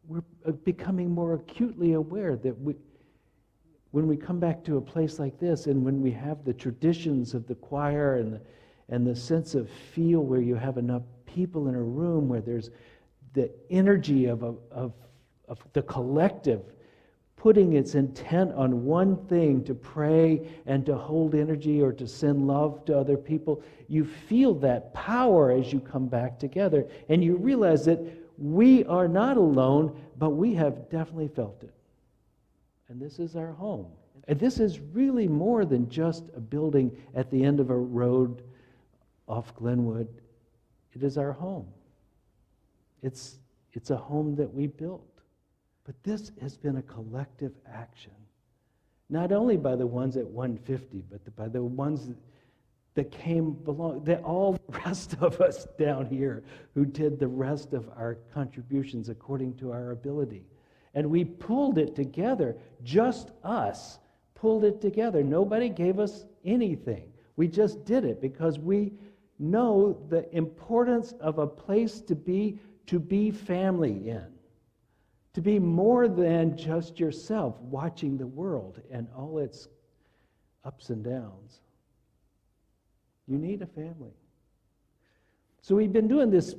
we're becoming more acutely aware that when we come back to a place like this, and when we have the traditions of the choir and the sense of feel where you have enough people in a room, where there's the energy of the collective putting its intent on one thing, to pray and to hold energy or to send love to other people, you feel that power as you come back together, and you realize that we are not alone, but we have definitely felt it. And this is our home. And this is really more than just a building at the end of a road off Glenwood. It is our home. It's a home that we built. But this has been a collective action, not only by the ones at 150, but by the ones that came along, that all the rest of us down here who did the rest of our contributions according to our ability. And we pulled it together, just us pulled it together. Nobody gave us anything. We just did it because we know the importance of a place to be family in. To be more than just yourself watching the world and all its ups and downs. You need a family. So we've been doing this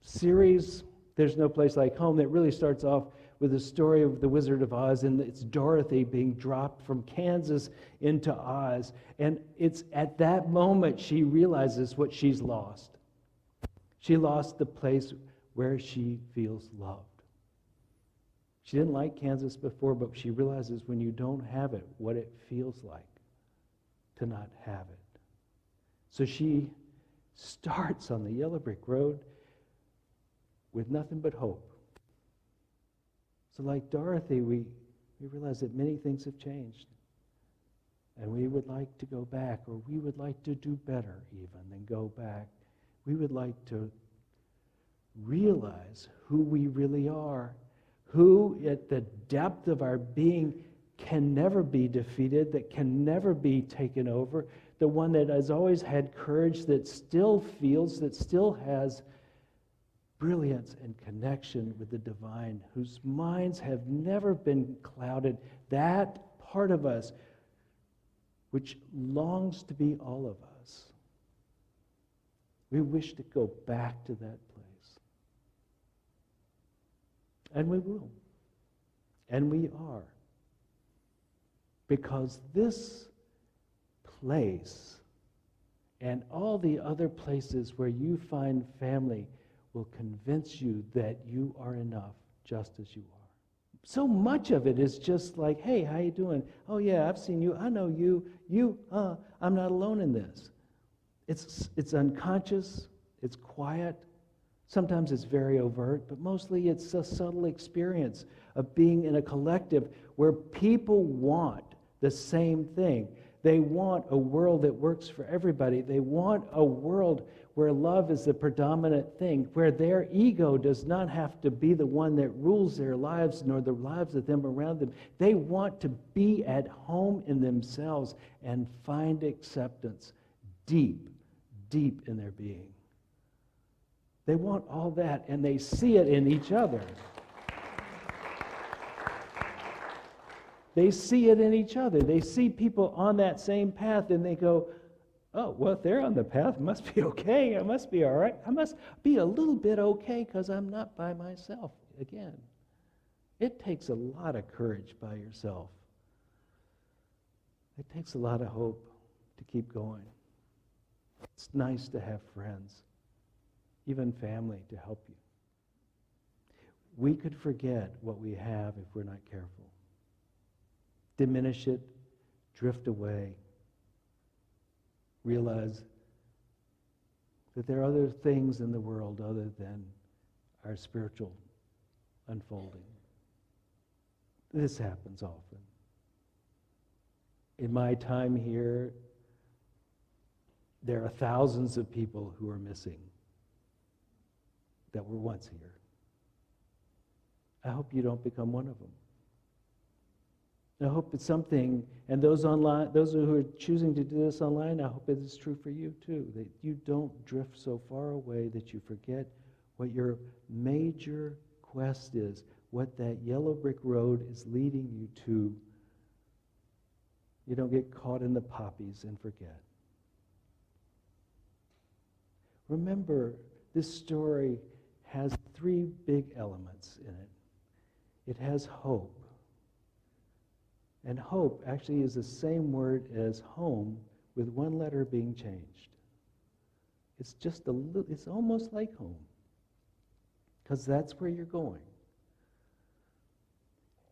series, There's No Place Like Home, that really starts off with the story of the Wizard of Oz, and it's Dorothy being dropped from Kansas into Oz. And it's at that moment she realizes what she's lost. She lost the place where she feels loved. She didn't like Kansas before, but she realizes when you don't have it, what it feels like to not have it. So she starts on the yellow brick road with nothing but hope. So like Dorothy, we realize that many things have changed. And we would like to go back, or we would like to do better even than go back. We would like to realize who we really are, who at the depth of our being can never be defeated, that can never be taken over, the one that has always had courage, that still feels, that still has brilliance and connection with the divine, whose minds have never been clouded, that part of us which longs to be all of us. We wish to go back to that place. And we will. And we are. Because this place and all the other places where you find family will convince you that you are enough just as you are. So much of it is just like, hey, how you doing? Oh yeah, I've seen you. I know you. I'm not alone in this. It's unconscious. It's quiet. Sometimes it's very overt, but mostly it's a subtle experience of being in a collective where people want the same thing. They want a world that works for everybody. They want a world where love is the predominant thing, where their ego does not have to be the one that rules their lives nor the lives of them around them. They want to be at home in themselves and find acceptance deep, deep in their being. They want all that, and they see it in each other. They see it in each other. They see people on that same path, and they go, oh, well, if they're on the path, it must be okay. I must be all right. I must be a little bit okay because I'm not by myself again. It takes a lot of courage by yourself. It takes a lot of hope to keep going. It's nice to have friends, even family, to help you. We could forget what we have if we're not careful. Diminish it, drift away, realize that there are other things in the world other than our spiritual unfolding. This happens often. In my time here, there are thousands of people who are missing that were once here. I hope you don't become one of them. I hope it's something, and those online, those who are choosing to do this online, I hope it is true for you too, that you don't drift so far away that you forget what your major quest is, what that yellow brick road is leading you to. You don't get caught in the poppies and forget. Remember, this story has 3 big elements in it. It has hope. And hope actually is the same word as home, with 1 letter being changed. It's just it's almost like home, because that's where you're going.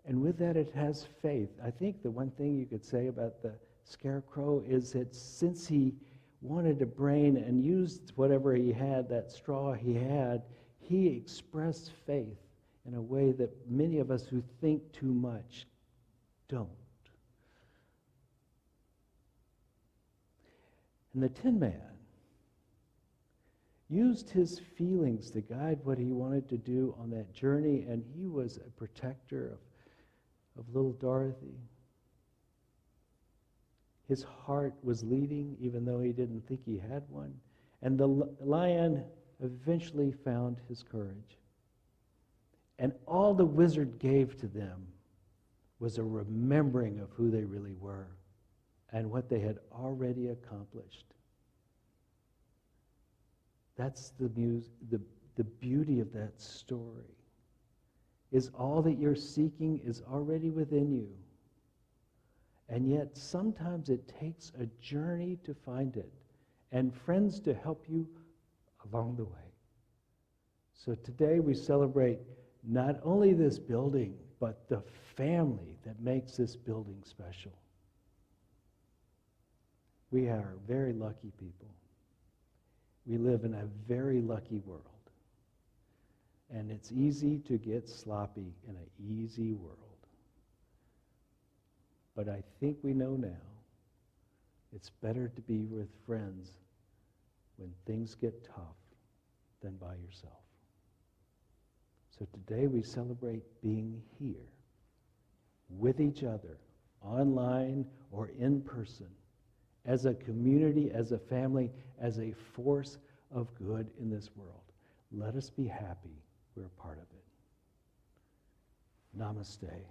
And with that, it has faith. I think the one thing you could say about the scarecrow is that since he wanted a brain and used whatever he had, that straw he had, he expressed faith in a way that many of us who think too much don't. And the Tin Man used his feelings to guide what he wanted to do on that journey, and he was a protector of little Dorothy. His heart was leading, even though he didn't think he had one. And the lion eventually found his courage. And all the wizard gave to them was a remembering of who they really were and what they had already accomplished. That's the beauty of that story. Is all that you're seeking is already within you. And yet sometimes it takes a journey to find it, and friends to help you along the way. So today we celebrate not only this building, but the family that makes this building special. We are very lucky people. We live in a very lucky world. And it's easy to get sloppy in an easy world. But I think we know now it's better to be with friends when things get tough than by yourself. So today we celebrate being here with each other, online or in person, as a community, as a family, as a force of good in this world. Let us be happy we're a part of it. Namaste.